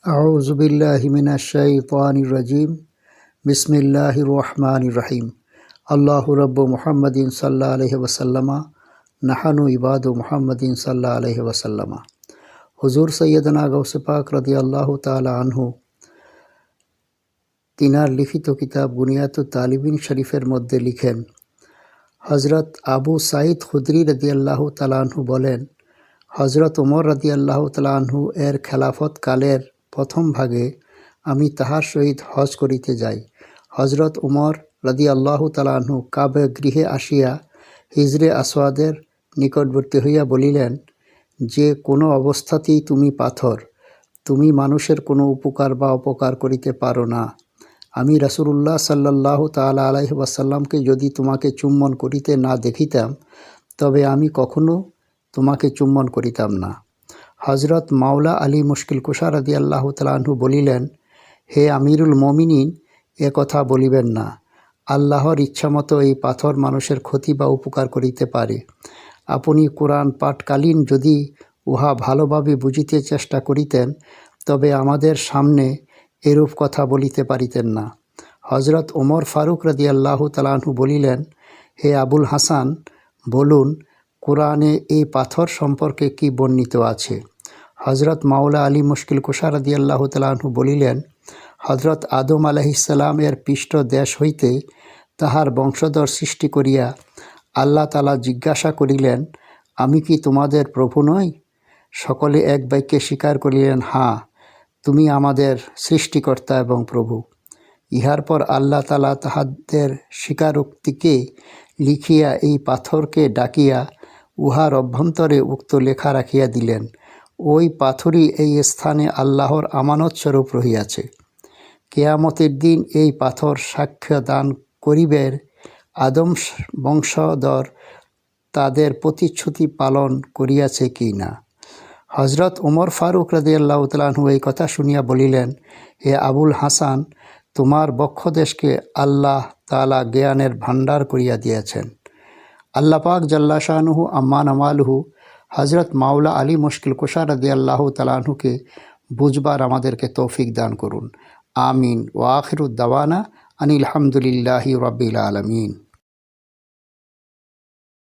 أعوذ بالله من الشيطان الرجيم بسم الله الرحمن الرحيم الله رب محمد صلى الله عليه وسلم نحن عباد محمد صلى الله عليه وسلم হুজুর সৈয়দনা গৌসে পাক রাদিয়াল্লাহু তাআলা আনহু তিনার লিখিত কিতাব বুনিয়াতুত তালিবিন শরীফের মধ্যে লিখেন, হজরত আবু সাঈদ খুদরি রাদিয়াল্লাহু তাআলা আনহু বলেন, হজরত ওমর রাদিয়াল্লাহু তাআলা আনহু এর খেলাফত কালের প্রথম ভাগে আমি তাহার সহিত হজ করিতে যাই। হজরত উমর রাদিয়াল্লাহু তাআলা আনহু কাবে গৃহে আসিয়া হিজরে আসওয়াদের নিকটবর্তী হইয়া বলিলেন, যে কোনো অবস্থাতেই তুমি পাথর, তুমি মানুষের কোনো উপকার বা অপকার করিতে পারো না। আমি রাসূলুল্লাহ সাল্লাল্লাহু তাআলা আলাইহি ওয়াসাল্লামকে যদি তোমাকে চুম্বন করিতে না দেখিতাম, তবে আমি কখনো তোমাকে চুম্বন করিতাম না। হজরত মাওলা আলী মুশকিল কুশা রাদিয়াল্লাহু তাআলা আনহু বলিলেন, হে আমিরুল মুমিনিন, এ কথা বলিবেন না। আল্লাহর ইচ্ছামতো এই পাথর মানুষের ক্ষতি বা উপকার করিতে পারে। আপনি কোরআন পাঠকালীন যদি উহা ভালোভাবে বুঝিতে চেষ্টা করিতেন, তবে আমাদের সামনে এরূপ কথা বলিতে পারিতেন না। হজরত ওমর ফারুক রাদিয়াল্লাহু তাআলা আনহু বলিলেন, হে আবুল হাসান, বলুন কোরআনে এই পাথর সম্পর্কে কি বর্ণিত আছে? হজরত মাওলা আলী মুশকিল কুশা রাদিয়াল্লাহু তাআলা আনহু বলিলেন, হজরত আদম আলাইহিস সালামের পৃষ্ঠ দেশ হইতে তাহার বংশধর সৃষ্টি করিয়া আল্লাহ তাআলা জিজ্ঞাসা করিলেন, আমি কি তোমাদের প্রভু নই? সকলে এক বাক্যে স্বীকার করিলেন, হাঁ, তুমি আমাদের সৃষ্টিকর্তা এবং প্রভু। ইহার পর আল্লাহ তাআলা তাহাদের স্বীকারোক্তিকে লিখিয়া এই পাথরকে ডাকিয়া উহার অভ্যন্তরে উক্ত লেখা রাখিয়া দিলেন। ওই পাথরই এই স্থানে আল্লাহর আমানত স্বরূপ রহিয়াছে। কেয়ামতের দিন এই পাথর সাক্ষ্য দান করিবের আদম বংশধর তাদের প্রতিশ্রুতি পালন করিয়াছে কি না। হজরত ওমর ফারুক রাদিয়াল্লাহু তাআলা আনহু এই কথা শুনিয়া বলিলেন, হে আবুল হাসান, তোমার বক্ষদেশকে আল্লাহ তাআলা জ্ঞানের ভাণ্ডার করিয়া দিয়েছেন। আল্লাহ পাক জাল্লা শানুহু আম্মান আমালুহু হজরত মাওলা আলী মুশকিল কুশা রাদিয়াল্লাহু তাআলা আনহুকে বুঝবার আমাদেরকে তৌফিক দান করুন। আমিন। ওয়া আখিরুদ দাওয়ানা আনিল হামদুলিল্লাহি রাব্বিল আলামিন।